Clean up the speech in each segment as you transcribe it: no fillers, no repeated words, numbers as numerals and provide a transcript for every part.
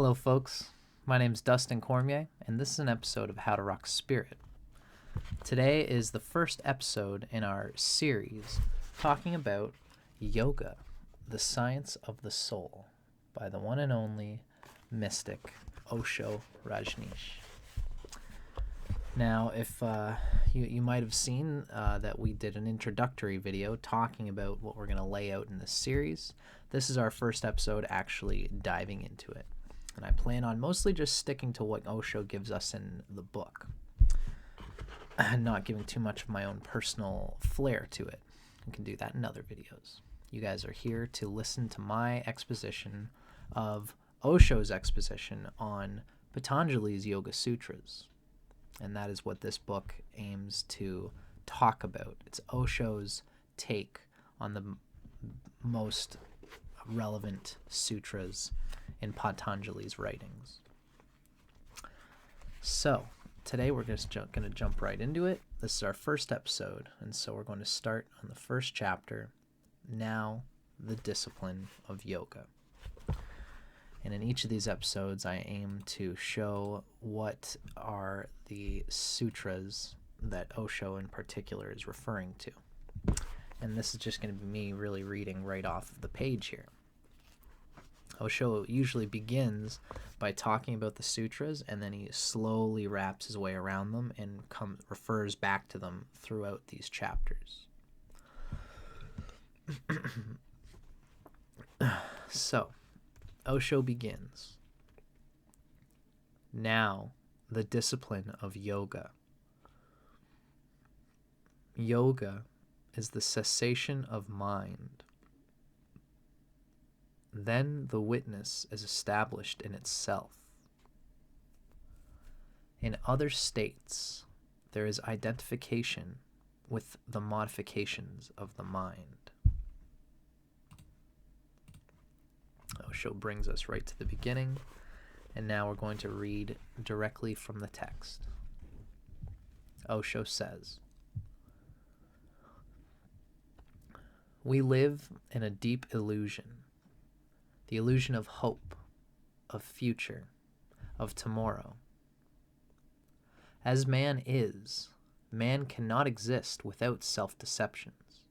Hello, folks. My name's Dustin Cormier, and this is an episode of How to Rock Spirit. Today is the first episode in our series talking about yoga, the science of the soul, by the one and only mystic Osho Rajneesh. Now, if you might have seen that we did an introductory video talking about what we're going to lay out in this series, this is our first episode actually diving into it. And I plan on mostly just sticking to what Osho gives us in the book, and not giving too much of my own personal flair to it. You can do that in other videos. You guys are here to listen to my exposition of Osho's exposition on Patanjali's Yoga Sutras. And that is what this book aims to talk about. It's Osho's take on the most relevant sutras in Patanjali's writings. So, today we're just going to jump right into it. This is our first episode, and so we're going to start on the first chapter, Now the Discipline of Yoga. And in each of these episodes, I aim to show what are the sutras that Osho in particular is referring to. And this is just going to be me really reading right off the page here. Osho usually begins by talking about the sutras, and then he slowly wraps his way around them and refers back to them throughout these chapters. So, Osho begins. Now, the discipline of yoga. Yoga is the cessation of mind. Then the witness is established in itself. In other states, there is identification with the modifications of the mind. Osho brings us right to the beginning, and now we're going to read directly from the text. Osho says, "We live in a deep illusion. The illusion of hope, of future, of tomorrow. As man is, man cannot exist without self-deceptions.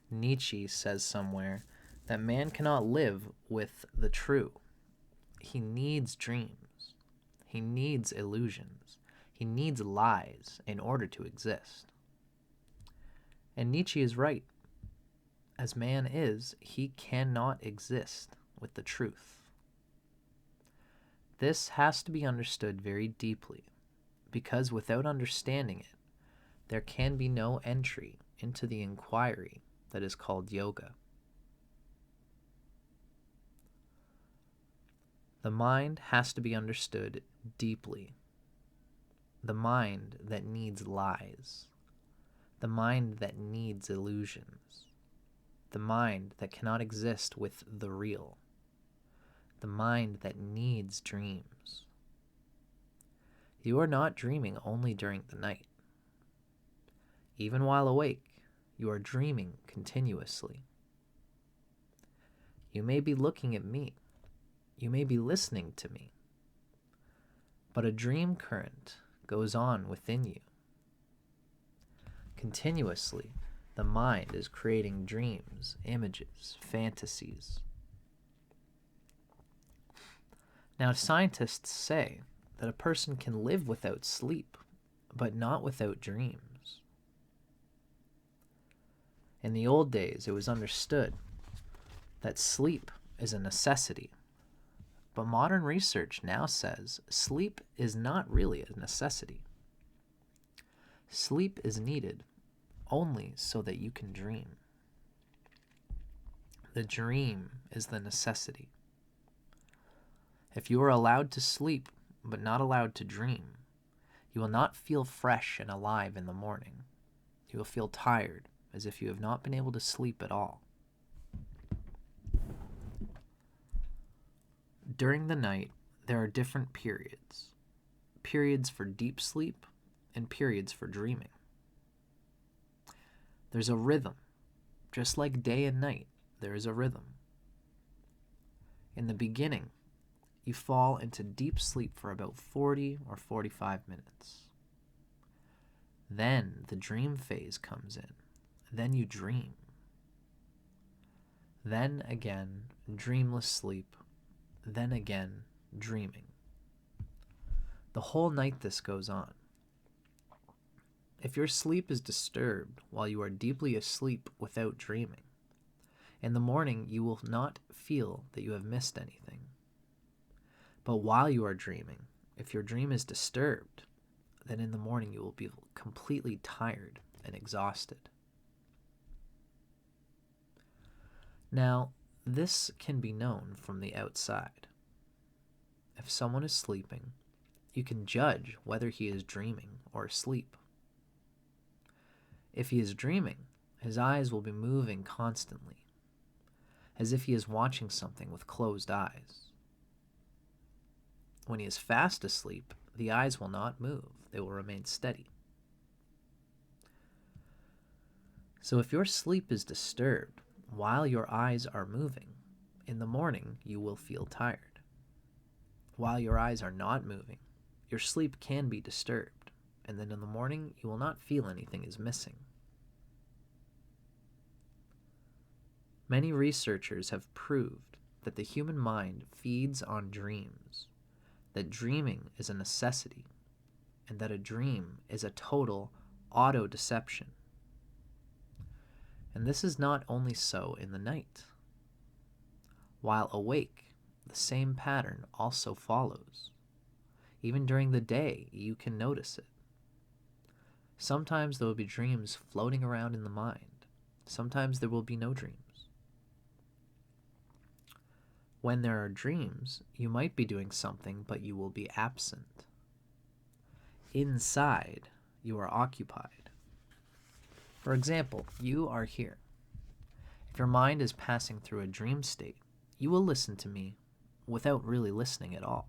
Nietzsche says somewhere that man cannot live with the true. He needs dreams. He needs illusions. He needs lies in order to exist. And Nietzsche is right. As man is, he cannot exist with the truth. This has to be understood very deeply, because without understanding it, there can be no entry into the inquiry that is called yoga. The mind has to be understood deeply. The mind that needs lies. The mind that needs illusions. The mind that cannot exist with the real. The mind that needs dreams. You are not dreaming only during the night. Even while awake, you are dreaming continuously. You may be looking at me. You may be listening to me. But a dream current goes on within you. Continuously, the mind is creating dreams, images, fantasies. Now, scientists say that a person can live without sleep, but not without dreams. In the old days, it was understood that sleep is a necessity. But modern research now says sleep is not really a necessity. Sleep is needed only so that you can dream. The dream is the necessity. If you are allowed to sleep but not allowed to dream, you will not feel fresh and alive in the morning. You will feel tired, as if you have not been able to sleep at all. During the night, there are different periods. Periods for deep sleep and periods for dreaming. There's a rhythm. Just like day and night, there is a rhythm. In the beginning, you fall into deep sleep for about 40 or 45 minutes. Then the dream phase comes in. Then you dream. Then again, dreamless sleep. Then again, dreaming. The whole night this goes on. If your sleep is disturbed while you are deeply asleep without dreaming, in the morning you will not feel that you have missed anything. But while you are dreaming, if your dream is disturbed, then in the morning you will be completely tired and exhausted. Now, this can be known from the outside. If someone is sleeping, you can judge whether he is dreaming or asleep. If he is dreaming, his eyes will be moving constantly, as if he is watching something with closed eyes. When he is fast asleep, the eyes will not move. They will remain steady. So if your sleep is disturbed while your eyes are moving, in the morning you will feel tired. While your eyes are not moving, your sleep can be disturbed, and then in the morning you will not feel anything is missing. Many researchers have proved that the human mind feeds on dreams, that dreaming is a necessity, and that a dream is a total auto-deception. And this is not only so in the night. While awake, the same pattern also follows. Even during the day, you can notice it. Sometimes there will be dreams floating around in the mind. Sometimes there will be no dreams. When there are dreams, you might be doing something, but you will be absent. Inside, you are occupied. For example, you are here. If your mind is passing through a dream state, you will listen to me without really listening at all,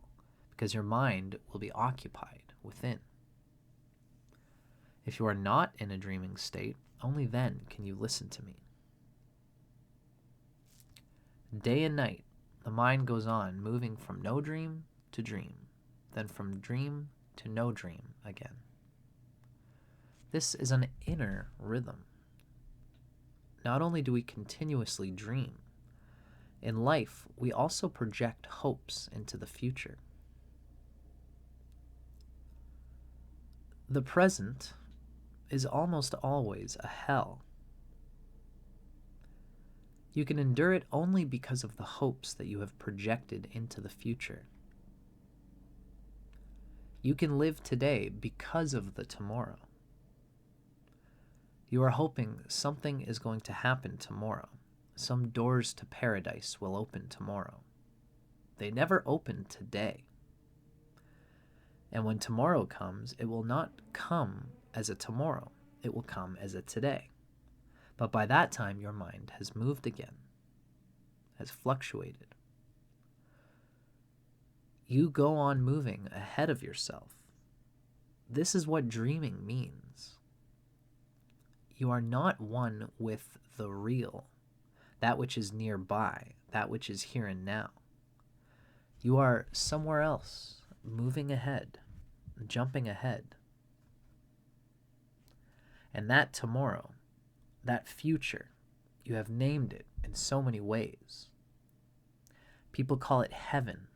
because your mind will be occupied within. If you are not in a dreaming state, only then can you listen to me. Day and night, the mind goes on, moving from no dream to dream, then from dream to no dream again. This is an inner rhythm. Not only do we continuously dream, in life we also project hopes into the future. The present is almost always a hell. You can endure it only because of the hopes that you have projected into the future. You can live today because of the tomorrow. You are hoping something is going to happen tomorrow. Some doors to paradise will open tomorrow. They never open today. And when tomorrow comes, it will not come as a tomorrow. It will come as a today. But by that time, your mind has moved again, has fluctuated. You go on moving ahead of yourself. This is what dreaming means. You are not one with the real, that which is nearby, that which is here and now. You are somewhere else, moving ahead, jumping ahead. And that tomorrow, that future, you have named it in so many ways. People call it heaven.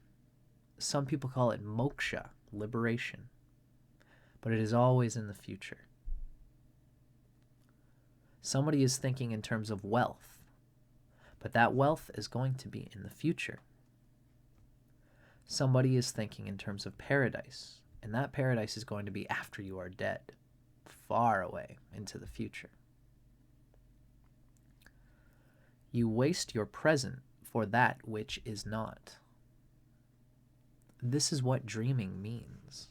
Some people call it moksha, liberation. But it is always in the future. Somebody is thinking in terms of wealth, but that wealth is going to be in the future. Somebody is thinking in terms of paradise, and that paradise is going to be after you are dead, far away into the future. You waste your present for that which is not. This is what dreaming means.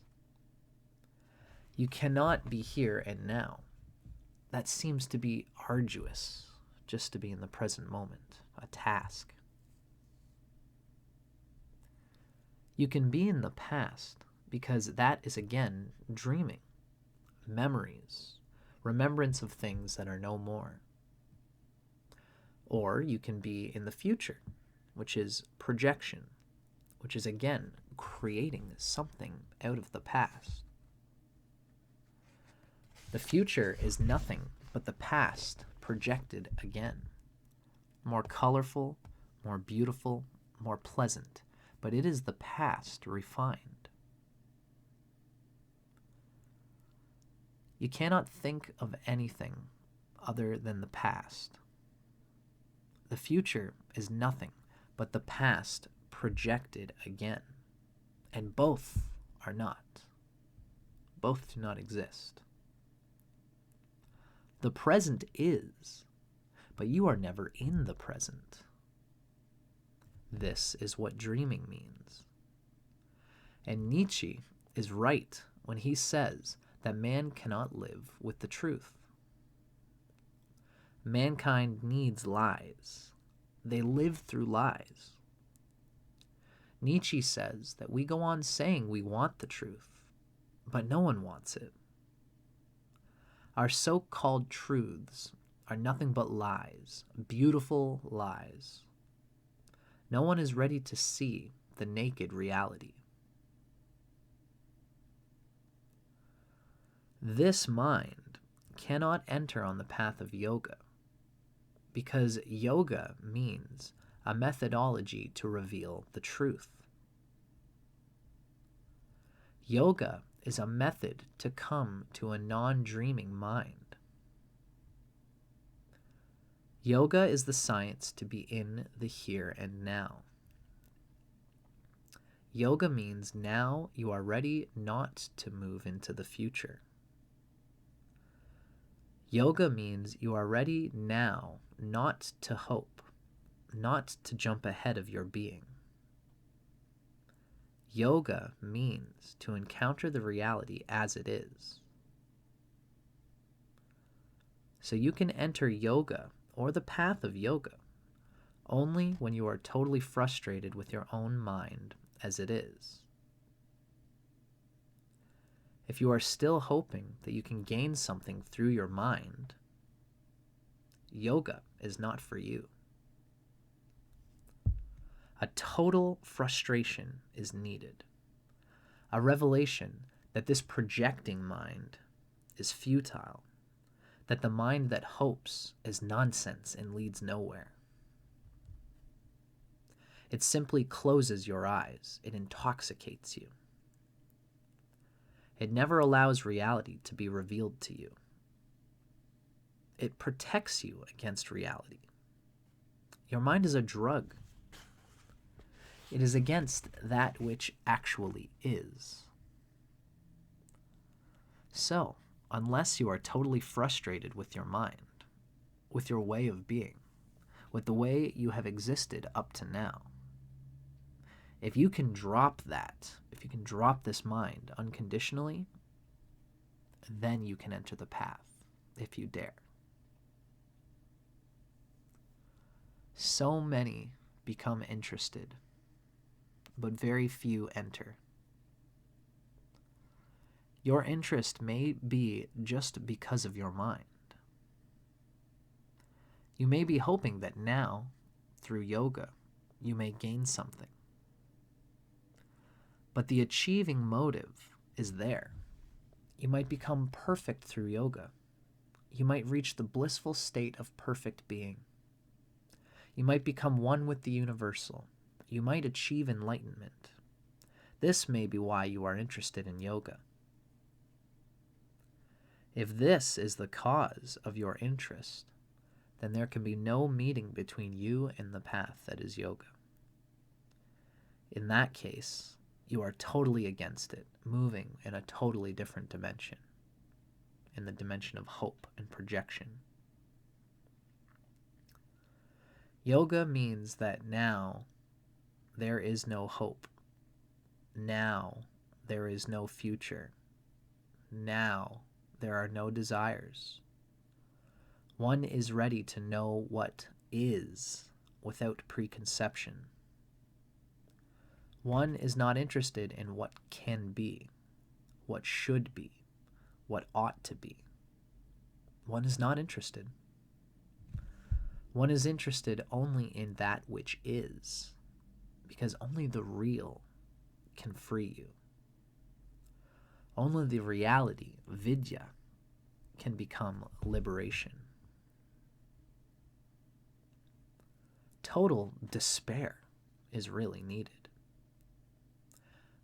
You cannot be here and now. That seems to be arduous, just to be in the present moment, a task. You can be in the past because that is again dreaming, memories, remembrance of things that are no more. Or you can be in the future, which is projection, which is again creating something out of the past. The future is nothing but the past projected again. More colorful, more beautiful, more pleasant, but it is the past refined. You cannot think of anything other than the past. The future is nothing but the past projected again, and both are not. Both do not exist. The present is, but you are never in the present. This is what dreaming means. And Nietzsche is right when he says that man cannot live with the truth. Mankind needs lies. They live through lies. Nietzsche says that we go on saying we want the truth, but no one wants it. Our so-called truths are nothing but lies, beautiful lies. No one is ready to see the naked reality. This mind cannot enter on the path of yoga, because yoga means a methodology to reveal the truth. Yoga is a method to come to a non-dreaming mind. Yoga is the science to be in the here and now. Yoga means now you are ready not to move into the future. Yoga means you are ready now not to hope, not to jump ahead of your being. Yoga means to encounter the reality as it is. So you can enter yoga or the path of yoga only when you are totally frustrated with your own mind as it is. If you are still hoping that you can gain something through your mind, yoga is not for you. A total frustration is needed. A revelation that this projecting mind is futile, that the mind that hopes is nonsense and leads nowhere. It simply closes your eyes. It intoxicates you. It never allows reality to be revealed to you. It protects you against reality. Your mind is a drug. It is against that which actually is. So, unless you are totally frustrated with your mind, with your way of being, with the way you have existed up to now, if you can drop that, if you can drop this mind unconditionally, then you can enter the path, if you dare. So many become interested, but very few enter. Your interest may be just because of your mind. You may be hoping that now, through yoga, you may gain something. But the achieving motive is there. You might become perfect through yoga. You might reach the blissful state of perfect being. You might become one with the universal. You might achieve enlightenment. This may be why you are interested in yoga. If this is the cause of your interest, then there can be no meeting between you and the path that is yoga. In that case, you are totally against it, moving in a totally different dimension, in the dimension of hope and projection. Yoga means that now there is no hope. Now there is no future. Now there are no desires. One is ready to know what is without preconception. One is not interested in what can be, what should be, what ought to be. One is not interested. One is interested only in that which is, because only the real can free you. Only the reality, vidya, can become liberation. Total despair is really needed.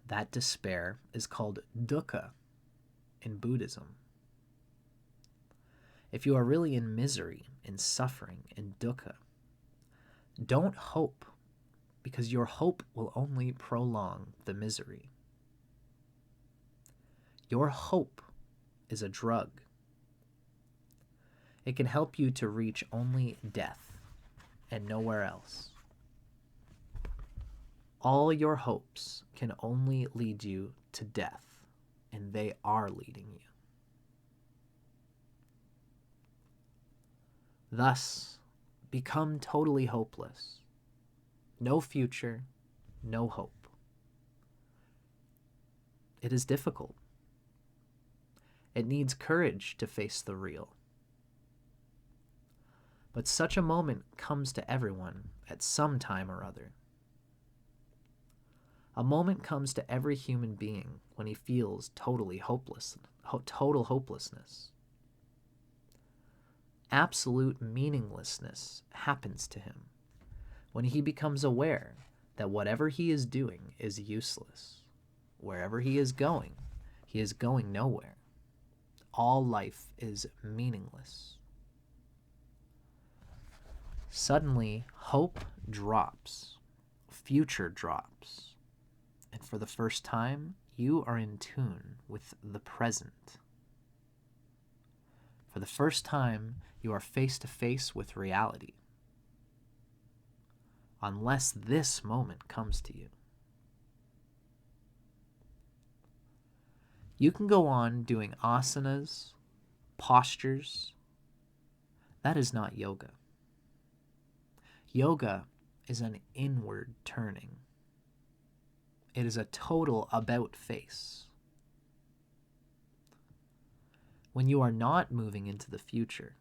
That despair is called dukkha in Buddhism. If you are really in misery, in suffering, in dukkha, don't hope, because your hope will only prolong the misery. Your hope is a drug. It can help you to reach only death and nowhere else. All your hopes can only lead you to death, and they are leading you. Thus, become totally hopeless. No future, no hope. It is difficult. It needs courage to face the real. But such a moment comes to everyone at some time or other. A moment comes to every human being when he feels total hopelessness. Absolute meaninglessness happens to him when he becomes aware that whatever he is doing is useless. Wherever he is going nowhere. All life is meaningless. Suddenly, hope drops, future drops, and for the first time, you are in tune with the present. For the first time, you are face to face with reality. Unless this moment comes to you. You can go on doing asanas, postures. That is not yoga. Yoga is an inward turning. It is a total about face. When you are not moving into the future,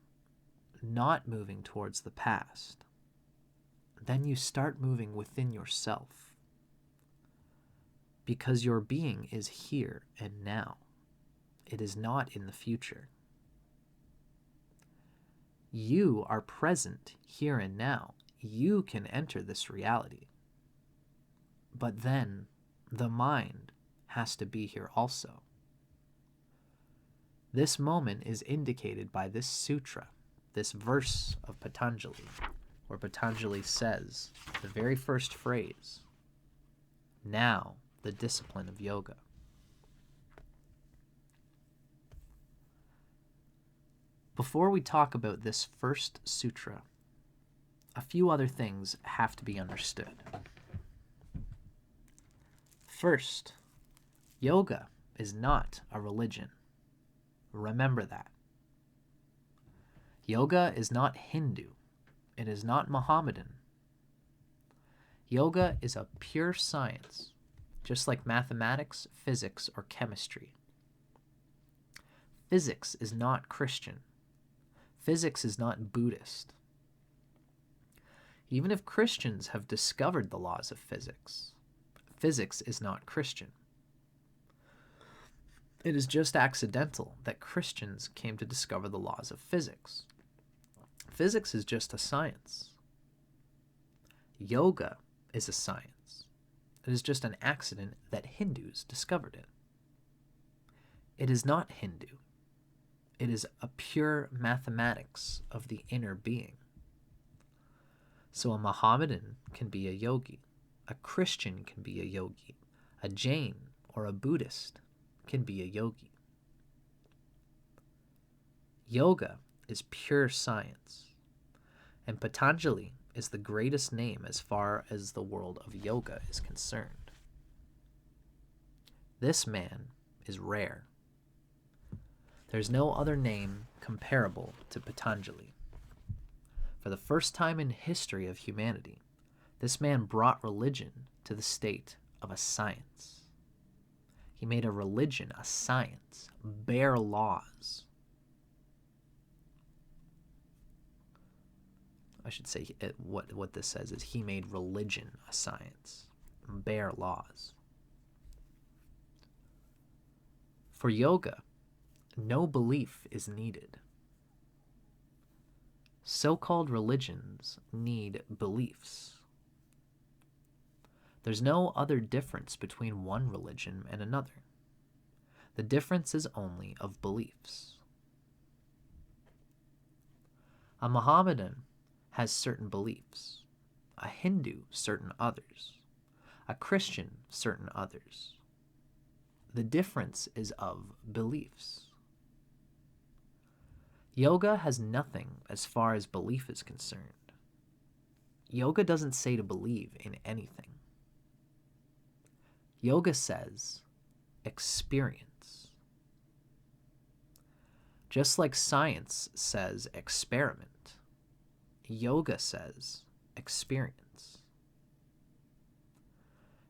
not moving towards the past, then you start moving within yourself. Because your being is here and now. It is not in the future. You are present here and now. You can enter this reality. But then the mind has to be here also. This moment is indicated by this sutra, this verse of Patanjali, where Patanjali says, the very first phrase, now the discipline of yoga. Before we talk about this first sutra, a few other things have to be understood. First, yoga is not a religion. Remember that. Yoga is not Hindu. It is not Mohammedan. Yoga is a pure science, just like mathematics, physics, or chemistry. Physics is not Christian. Physics is not Buddhist. Even if Christians have discovered the laws of physics, physics is not Christian. It is just accidental that Christians came to discover the laws of physics. Physics is just a science. Yoga is a science. It is just an accident that Hindus discovered it. It is not Hindu. It is a pure mathematics of the inner being. So a Mohammedan can be a yogi. A Christian can be a yogi. A Jain or a Buddhist can be a yogi. Yoga is pure science. And Patanjali is the greatest name as far as the world of yoga is concerned. This man is rare. There's no other name comparable to Patanjali. For the first time in history of humanity, this man brought religion to the state of a science. He made a religion a science, bare laws. I should say what this says is he made religion a science. bare laws. For yoga, no belief is needed. So-called religions need beliefs. There's no other difference between one religion and another. The difference is only of beliefs. A Mohammedan has certain beliefs, a Hindu certain others, a Christian certain others. The difference is of beliefs. Yoga has nothing as far as belief is concerned. Yoga doesn't say to believe in anything. Yoga says, experience. Just like science says experiment, yoga says experience.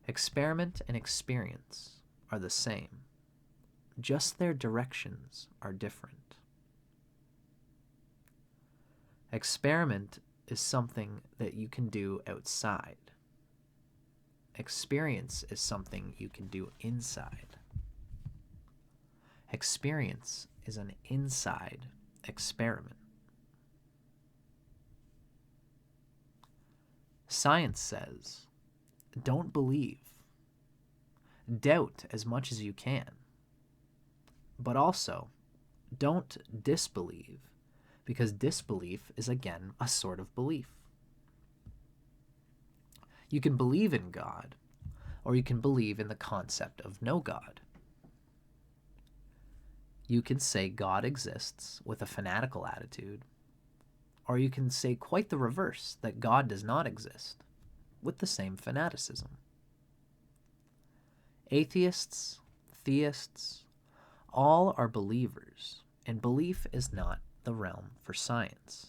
Experiment and experience are the same, just their directions are different. Experiment is something that you can do outside. Experience is something you can do inside. Experience is an inside experiment. Science says, don't believe. Doubt as much as you can. But also, don't disbelieve, because disbelief is again a sort of belief. You can believe in God, or you can believe in the concept of no God. You can say God exists with a fanatical attitude, or you can say quite the reverse, that God does not exist, with the same fanaticism. Atheists, theists, all are believers, and belief is not the realm for science.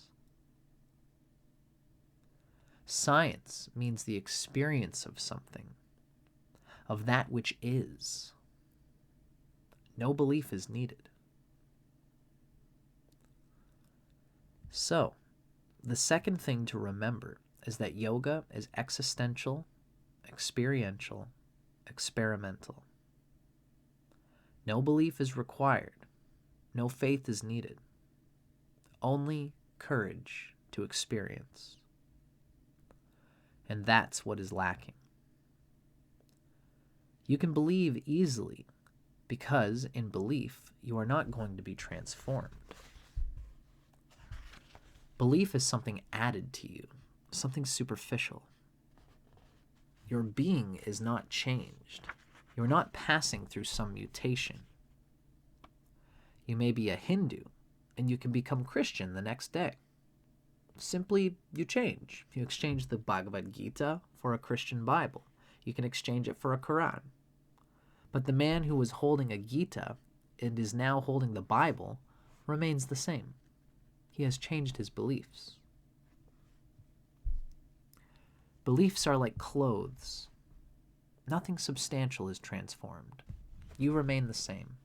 Science means the experience of something, of that which is. No belief is needed. So, the second thing to remember is that yoga is existential, experiential, experimental. No belief is required. No faith is needed. Only courage to experience. And that's what is lacking. You can believe easily because in belief you are not going to be transformed. Belief is something added to you, something superficial. Your being is not changed. You're not passing through some mutation. You may be a Hindu, and you can become Christian the next day. Simply, you change. You exchange the Bhagavad Gita for a Christian Bible. You can exchange it for a Quran. But the man who was holding a Gita and is now holding the Bible remains the same. He has changed his beliefs. Beliefs are like clothes. Nothing substantial is transformed. You remain the same.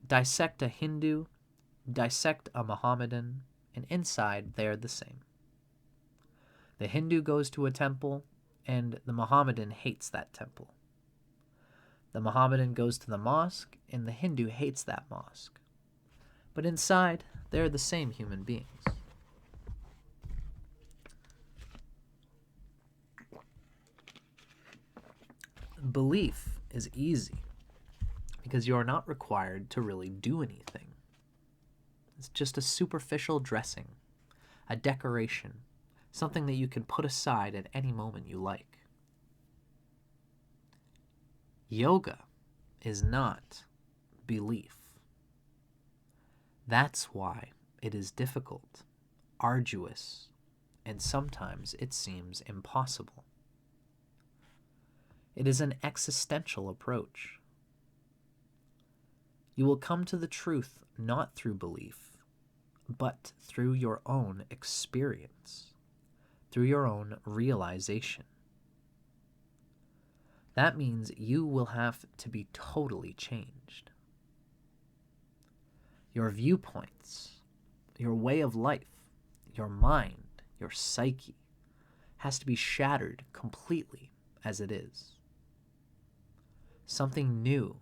Dissect a Hindu, dissect a Mohammedan, and inside they are the same. The Hindu goes to a temple, and the Mohammedan hates that temple. The Mohammedan goes to the mosque, and the Hindu hates that mosque. But inside, they're the same human beings. Belief is easy because you are not required to really do anything. It's just a superficial dressing, a decoration, something that you can put aside at any moment you like. Yoga is not belief. That's why it is difficult, arduous, and sometimes it seems impossible. It is an existential approach. You will come to the truth not through belief, but through your own experience, through your own realization. That means you will have to be totally changed. Your viewpoints, your way of life, your mind, your psyche has to be shattered completely as it is. Something new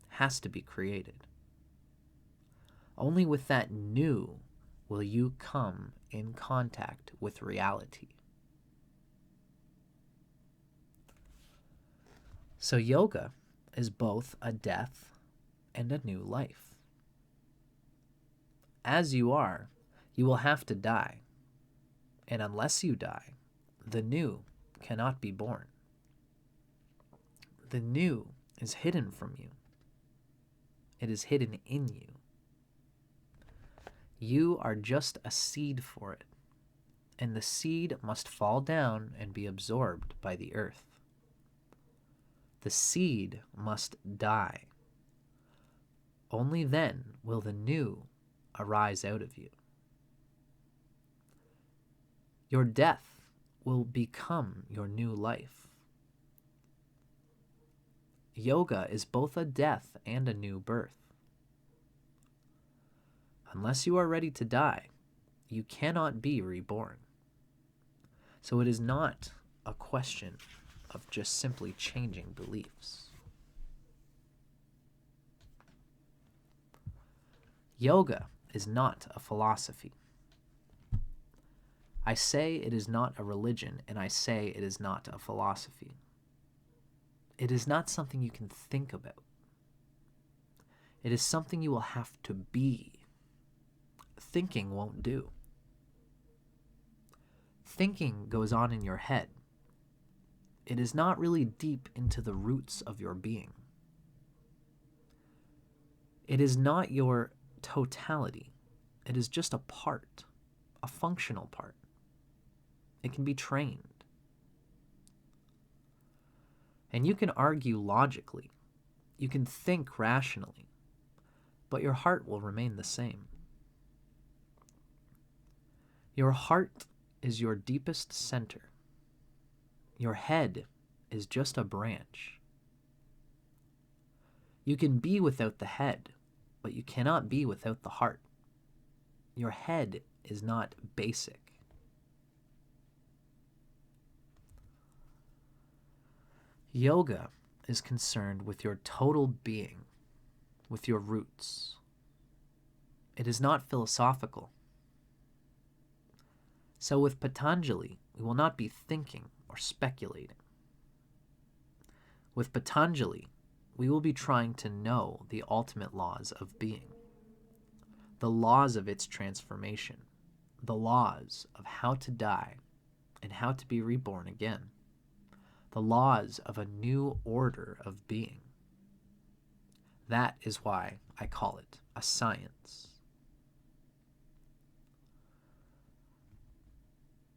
has to be created. Only with that new will you come in contact with reality. So yoga is both a death and a new life. As you are, you will have to die. And unless you die, the new cannot be born. The new is hidden from you. It is hidden in you. You are just a seed for it, and the seed must fall down and be absorbed by the earth. The seed must die. Only then will the new arise out of you. Your death will become your new life. Yoga is both a death and a new birth. Unless you are ready to die, you cannot be reborn. So it is not a question of just simply changing beliefs. Yoga is not a philosophy. I say it is not a religion, and I say it is not a philosophy. It is not something you can think about. It is something you will have to be. Thinking won't do. Thinking goes on in your head. It is not really deep into the roots of your being. It is not your totality. It is just a part, a functional part. It can be trained. And you can argue logically. You can think rationally. But your heart will remain the same. Your heart is your deepest center. Your head is just a branch. You can be without the head, but you cannot be without the heart. Your head is not basic. Yoga is concerned with your total being, with your roots. It is not philosophical. So with Patanjali, we will not be thinking or speculating. With Patanjali, we will be trying to know the ultimate laws of being, the laws of its transformation, the laws of how to die and how to be reborn again, the laws of a new order of being. That is why I call it a science.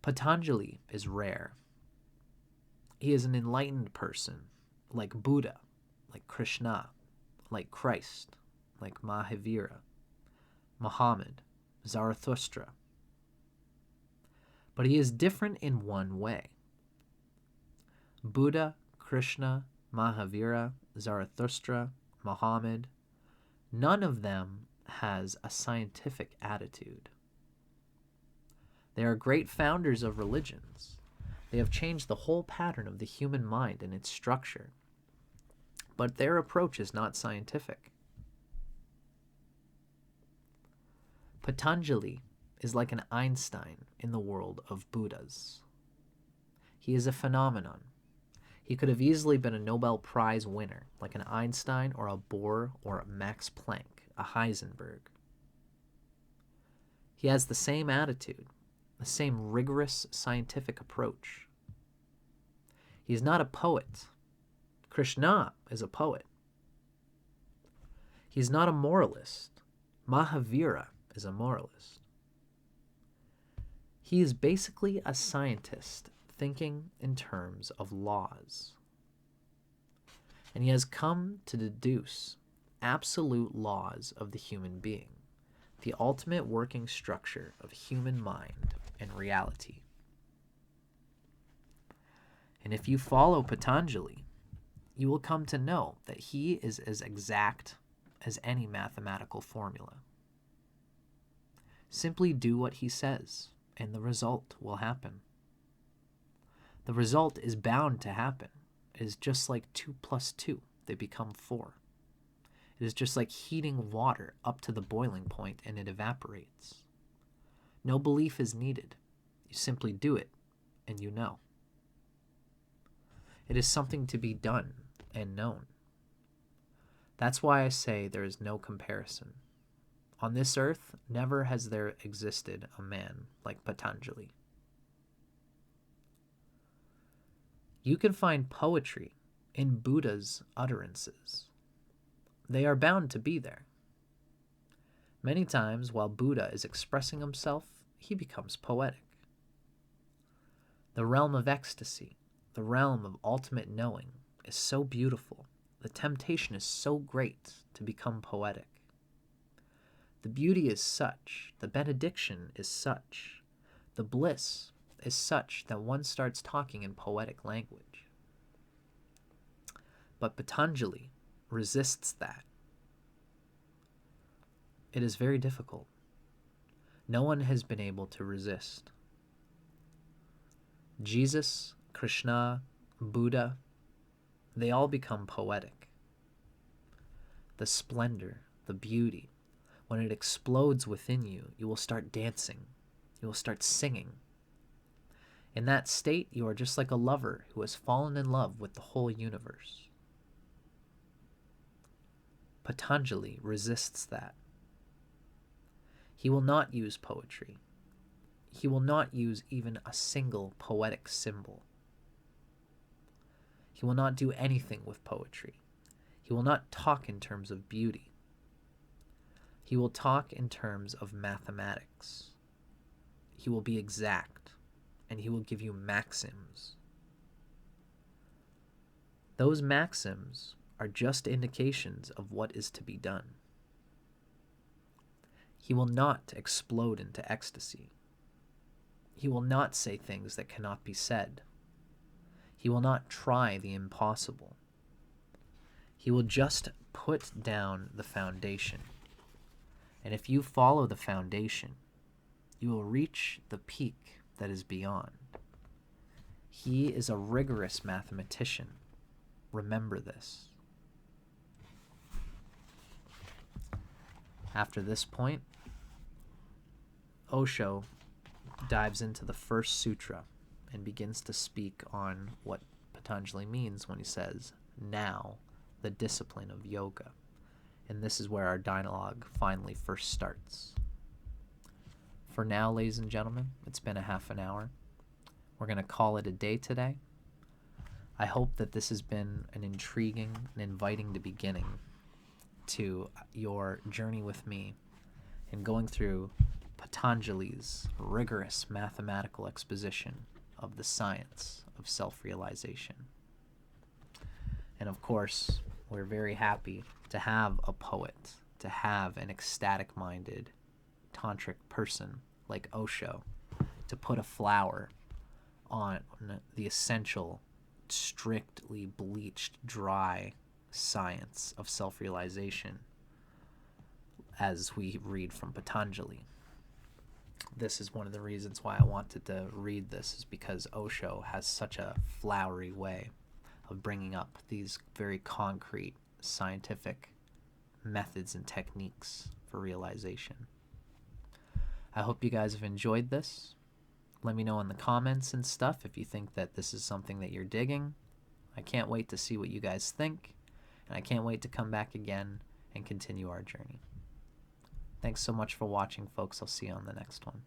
Patanjali is rare. He is an enlightened person, like Buddha, like Krishna, like Christ, like Mahavira, Muhammad, Zarathustra. But he is different in one way. Buddha, Krishna, Mahavira, Zarathustra, Muhammad, none of them has a scientific attitude. They are great founders of religions. They have changed the whole pattern of the human mind and its structure. But their approach is not scientific. Patanjali is like an Einstein in the world of Buddhas. He is a phenomenon. He could have easily been a Nobel Prize winner, like an Einstein or a Bohr or a Max Planck, a Heisenberg. He has the same attitude, the same rigorous scientific approach. He is not a poet. Krishna is a poet. He is not a moralist. Mahavira is a moralist. He is basically a scientist thinking in terms of laws. And he has come to deduce absolute laws of the human being, the ultimate working structure of human mind and reality. And if you follow Patanjali, you will come to know that he is as exact as any mathematical formula. Simply do what he says, and the result will happen. The result is bound to happen. It is just like 2 plus 2. They become 4. It is just like heating water up to the boiling point and it evaporates. No belief is needed. You simply do it, and you know. It is something to be done and known. That's why I say there is no comparison. On this earth, never has there existed a man like Patanjali. You can find poetry in Buddha's utterances. They are bound to be there. Many times, while Buddha is expressing himself, he becomes poetic. The realm of ecstasy, the realm of ultimate knowing, is so beautiful. The temptation is so great to become poetic. The beauty is such, the benediction is such, the bliss is such that one starts talking in poetic language. But Patanjali resists that. It is very difficult. No one has been able to resist. Jesus, Krishna, Buddha, they all become poetic. The splendor, the beauty, when it explodes within you, you will start dancing. You will start singing. In that state, you are just like a lover who has fallen in love with the whole universe. Patanjali resists that. He will not use poetry. He will not use even a single poetic symbol. He will not do anything with poetry. He will not talk in terms of beauty. He will talk in terms of mathematics. He will be exact, and he will give you maxims. Those maxims are just indications of what is to be done. He will not explode into ecstasy. He will not say things that cannot be said. He will not try the impossible. He will just put down the foundation. And if you follow the foundation, you will reach the peak that is beyond. He is a rigorous mathematician. Remember this. After this point, Osho dives into the first sutra and begins to speak on what Patanjali means when he says, now, the discipline of yoga. And this is where our dialogue finally first starts. For now, ladies and gentlemen, it's been a half an hour. We're going to call it a day today. I hope that this has been an intriguing and inviting beginning to your journey with me in going through Patanjali's rigorous mathematical exposition of the science of self-realization. And of course, we're very happy to have a poet, to have an ecstatic-minded tantric person like Osho, to put a flower on the essential, strictly bleached, dry science of self-realization as we read from Patanjali. This is one of the reasons why I wanted to read this, is because Osho has such a flowery way of bringing up these very concrete scientific methods and techniques for realization. I hope you guys have enjoyed this. Let me know in the comments and stuff if you think that this is something that you're digging. I can't wait to see what you guys think, and I can't wait to come back again and continue our journey. Thanks so much for watching, folks. I'll see you on the next one.